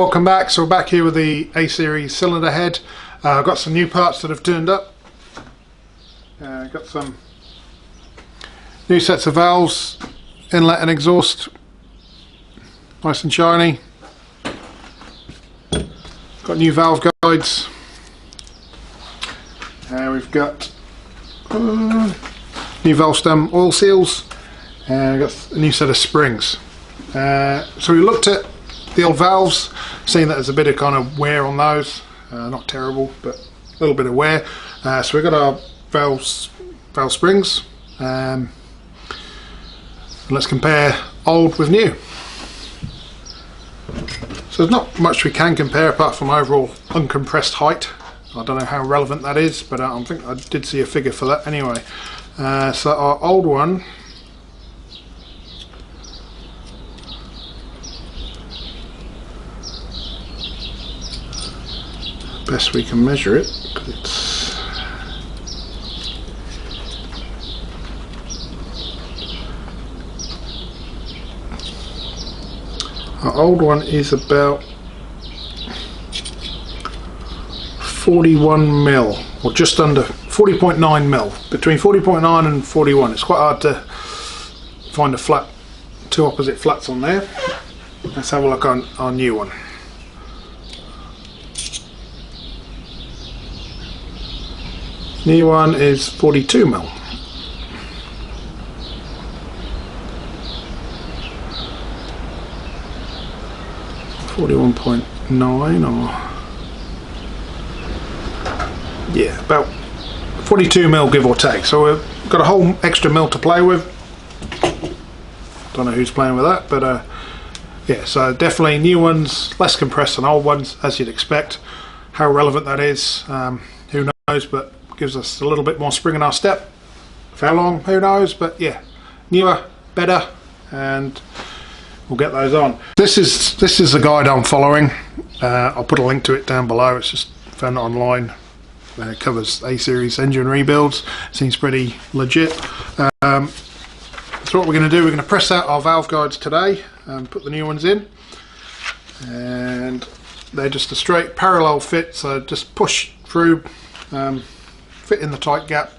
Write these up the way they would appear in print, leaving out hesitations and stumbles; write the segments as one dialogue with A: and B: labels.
A: welcome back. So we're back here with the A-series cylinder head. I've got some new parts that have turned up. Got some new sets of valves, inlet and exhaust, nice and shiny. Got new valve guides. We've got new valve stem oil seals, and we've got a new set of springs. So we looked at the old valves, seeing that there's a bit of kind of wear on those, not terrible, but a little bit of wear. So we've got our valve springs. Let's compare old with new. So there's not much we can compare apart from overall uncompressed height. I don't know how relevant that is, but I think I did see a figure for that anyway. So our old one, best we can measure it, 'cause it's our old one is about 41 mil, or just under 40.9 mil, between 40.9 and 41. It's quite hard to find a flat, two opposite flats on there. Let's have a look on our new one. New one is 42 mil. .9 or yeah, about 42 mil give or take. So we've got a whole extra mil to play with. Don't know who's playing with that, but yeah, so definitely new ones, less compressed than old ones, as you'd expect. How relevant that is, who knows, but gives us a little bit more spring in our step. For how long, who knows, but yeah, newer, better, and we'll get those on. This is the guide I'm following. I'll put a link to it down below. It's just found it online. It covers A-series engine rebuilds. Seems pretty legit. So what we're going to do, we're going to press out our valve guides today and put the new ones in. And they're just a straight parallel fit, so just push through, fit in the tight gap,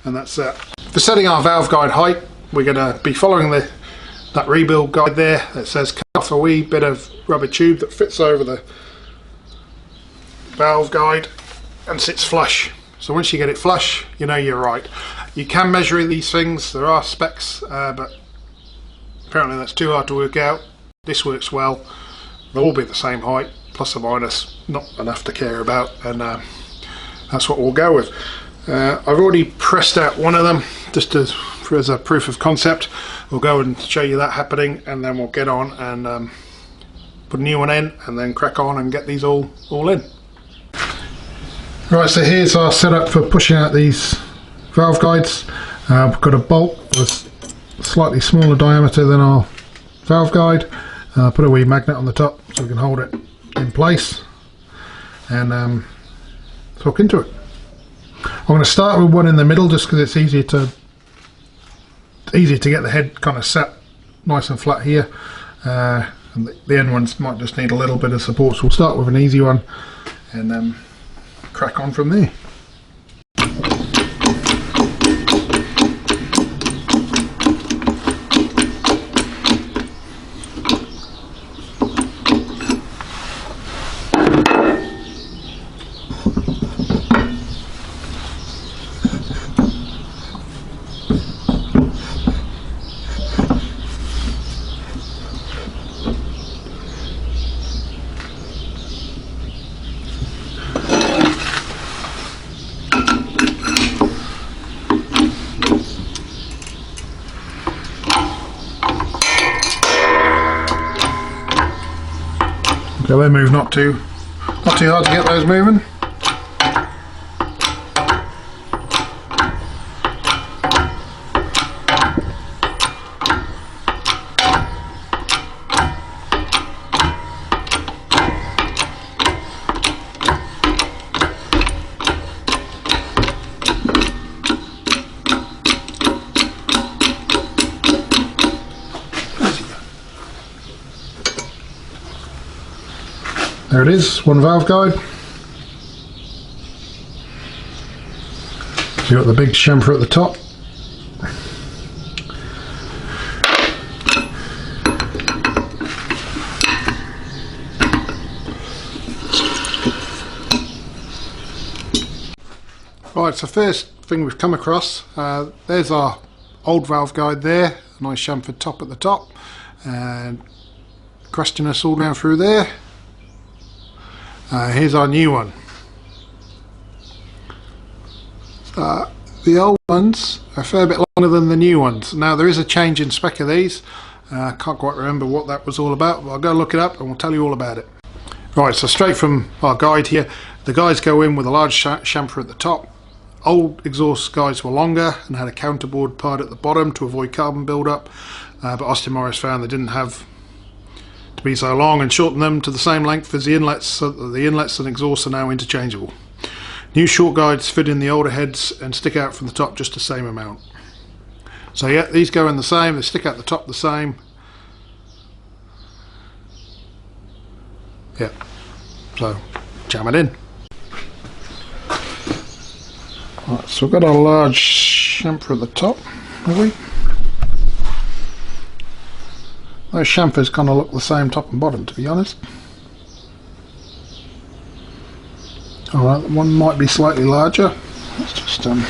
A: and that's it. For setting our valve guide height, we're going to be following that rebuild guide there that says cut off a wee bit of rubber tube that fits over the valve guide and sits flush. So once you get it flush, you know you're right. You can measure these things, there are specs, but apparently that's too hard to work out. This works well. They'll all be the same height, plus or minus, not enough to care about, and that's what we'll go with. I've already pressed out one of them just as a proof of concept. We'll go and show you that happening, and then we'll get on and put a new one in, and then crack on and get these all in. Right, so here's our setup for pushing out these valve guides. We've got a bolt with slightly smaller diameter than our valve guide. Put a wee magnet on the top so we can hold it in place, and hook into it. I'm going to start with one in the middle just because it's easier to get the head kind of set nice and flat here, and the end ones might just need a little bit of support, so we'll start with an easy one and crack on from there. So they move not too hard to get those moving. There it is, one valve guide. So you've got the big chamfer at the top. Right, so first thing we've come across, there's our old valve guide there, a nice chamfered top at the top, and crustiness all down through there. Here's our new one. The old ones are a fair bit longer than the new ones. Now there is a change in spec of these. I can't quite remember what that was all about, but I'll go look it up and we'll tell you all about it. Right, so straight from our guide here, the guides go in with a large chamfer at the top. Old exhaust guides were longer and had a counterboard pad at the bottom to avoid carbon build-up, but Austin Morris found they didn't have to be so long and shortened them to the same length as the inlets, so that the inlets and exhausts are now interchangeable. New short guides fit in the older heads and stick out from the top just the same amount. So yeah, these go in the same, they stick out the top the same. Yeah, so jam it in. Right, so we've got a large chamfer at the top, have we? Those chamfers kind of look the same top and bottom, to be honest. Alright, one might be slightly larger. Let's just all the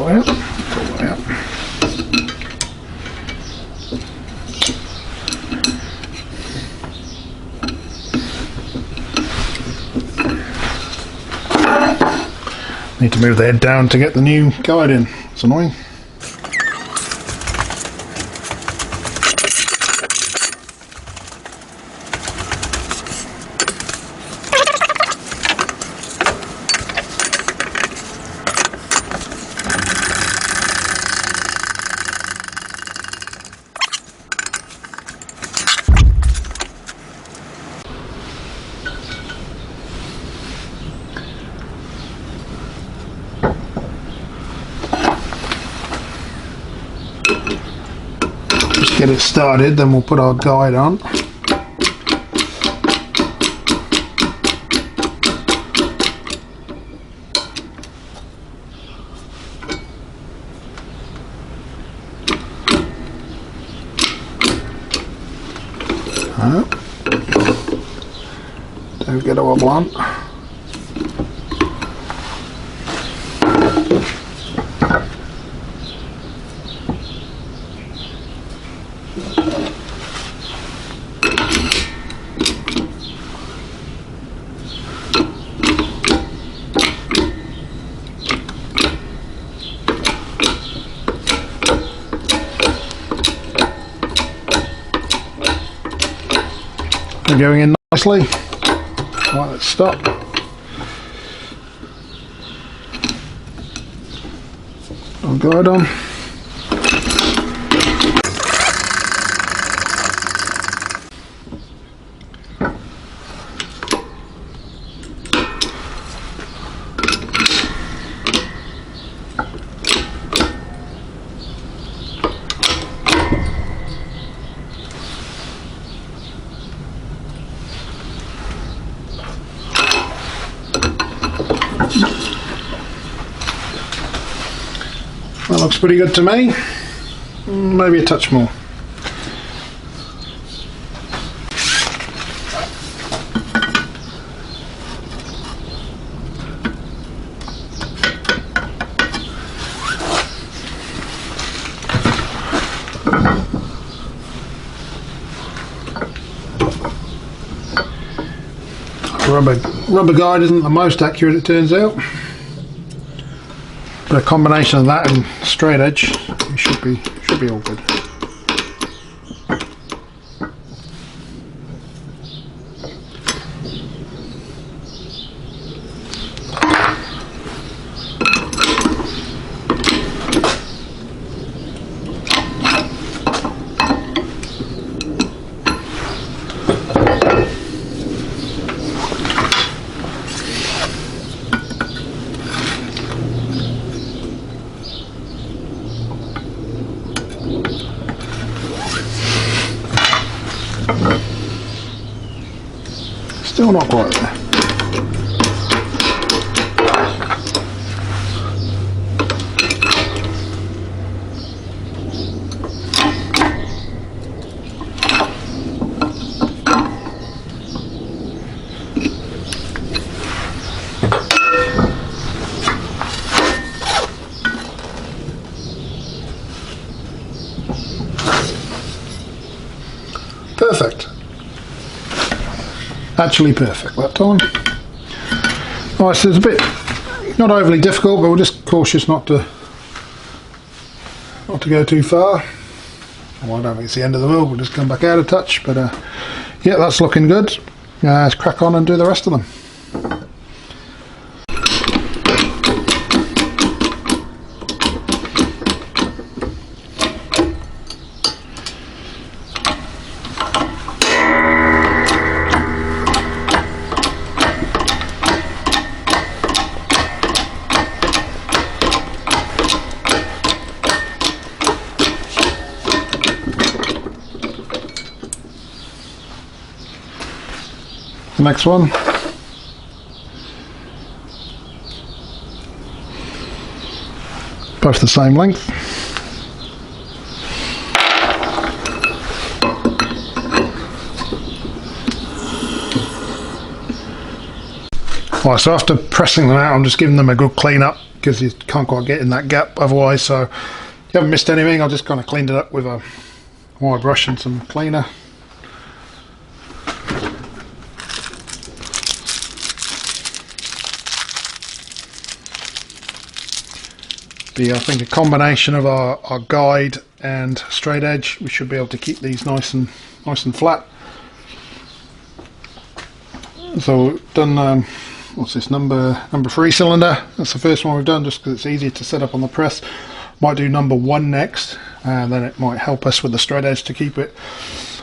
A: way up, all the way up. Need to move the head down to get the new guide in. It's annoying. Get it started, then we'll put our guide on. Don't get our blunt. They're going in nicely. Right, let's stop. I'll guide on. That looks pretty good to me. Maybe a touch more. Rubber guide isn't the most accurate, it turns out. But a combination of that and straight edge, it should be all good. Still not quite there. Perfect. Actually perfect that time. Alright, so it's a bit not overly difficult, but we're just cautious not to go too far. Well, I don't think it's the end of the world, we'll just come back out a touch, but yeah, that's looking good. Let's crack on and do the rest of them. The next one. Both the same length. Right, so after pressing them out, I'm just giving them a good clean up because you can't quite get in that gap otherwise, so you haven't missed anything. I just kind of cleaned it up with a wire brush and some cleaner. I think a combination of our guide and straight edge, we should be able to keep these nice and flat. So we've done what's this, number 3 cylinder. That's the first one we've done just because it's easier to set up on the press. Might do number 1 next, and then it might help us with the straight edge to keep it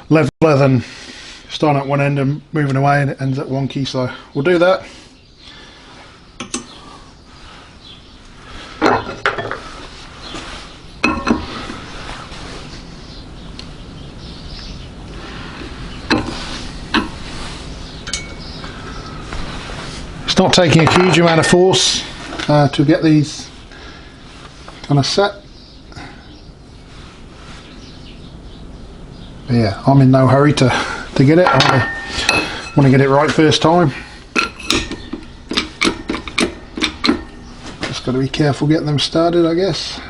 A: leveler than starting at one end and moving away and it ends up wonky. So we'll do that. It's not taking a huge amount of force to get these kind of set. But yeah, I'm in no hurry to get it. I want to get it right first time. Just got to be careful getting them started, I guess.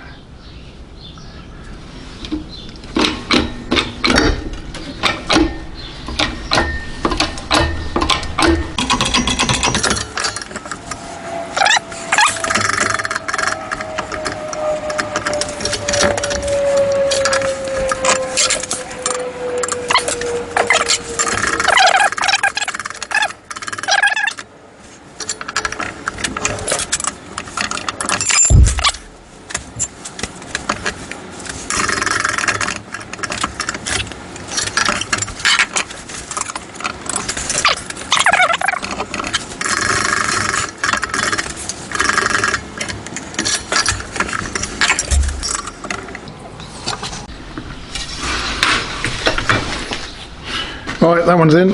A: Right, that one's in.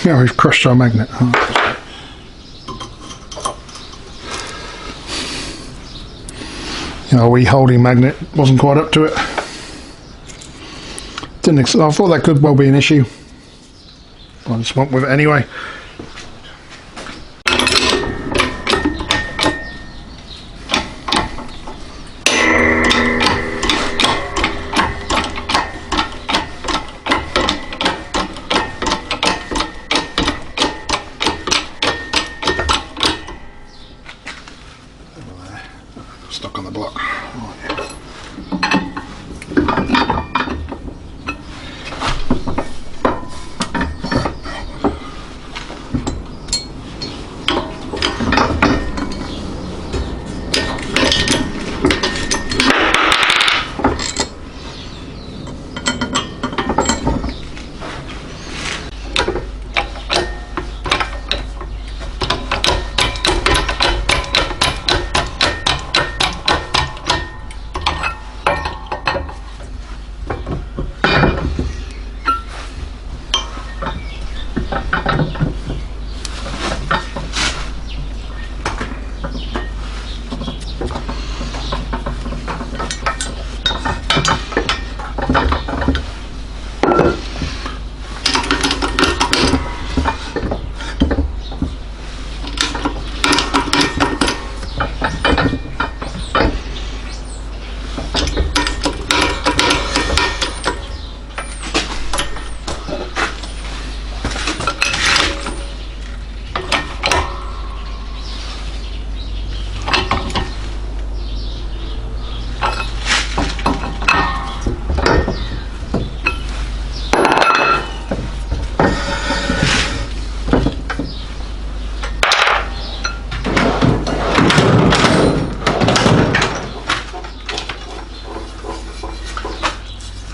A: Yeah, we've crushed our magnet. You know, our wee holding magnet wasn't quite up to it. I thought that could well be an issue. I just went with it anyway. Stuck on the block.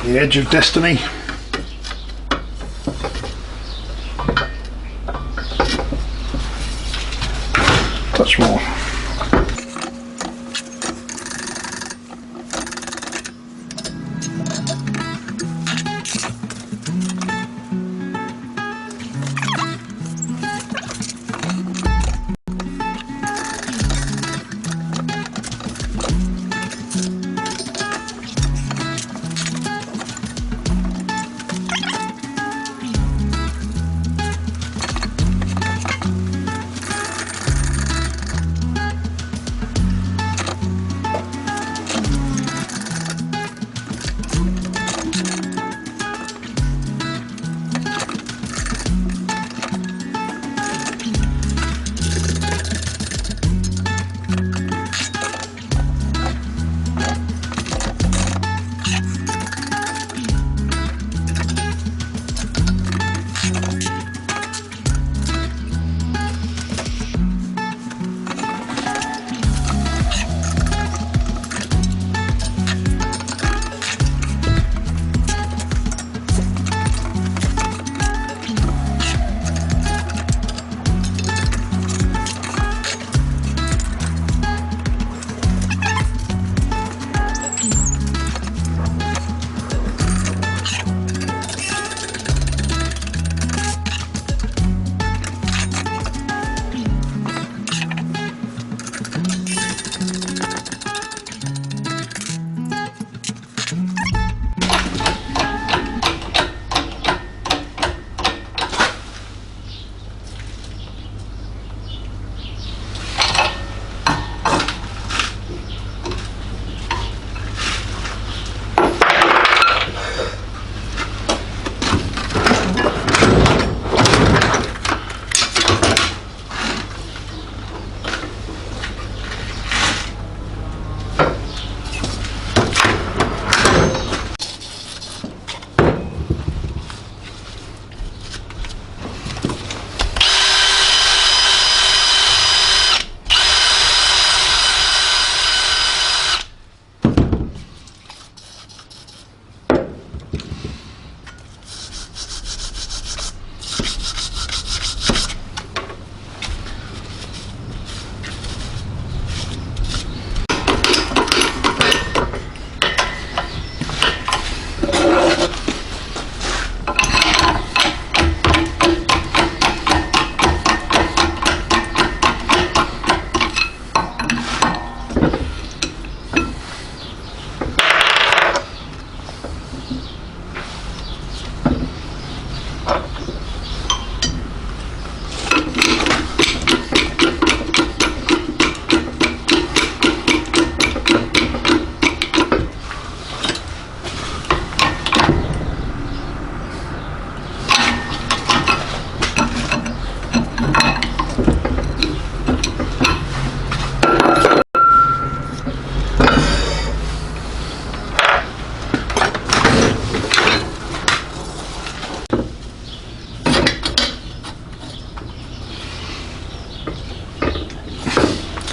A: The edge of destiny. Touch more.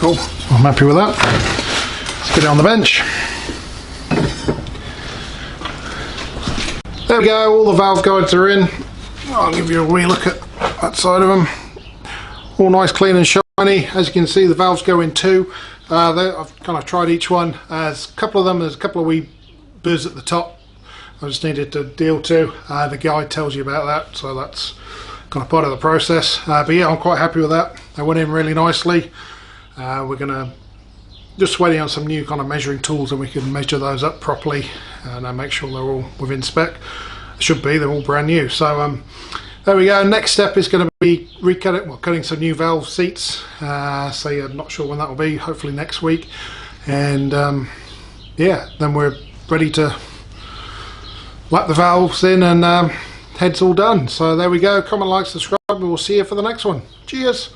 A: Cool, I'm happy with that. Let's get it on the bench. There we go, all the valve guides are in. I'll give you a wee look at that side of them. All nice, clean and shiny. As you can see, the valves go in two. I've kind of tried each one. There's a couple of them, there's a couple of wee burrs at the top I just needed to deal to. The guide tells you about that, so that's kind of part of the process. But yeah, I'm quite happy with that. They went in really nicely. We're going to just waiting on some new kind of measuring tools and we can measure those up properly and make sure they're all within spec. Should be, they're all brand new. So there we go. Next step is going to be cutting some new valve seats. So yeah, I'm not sure when that will be, hopefully next week. And yeah, then we're ready to lap the valves in and head's all done. So there we go. Comment, like, subscribe, and we'll see you for the next one. Cheers.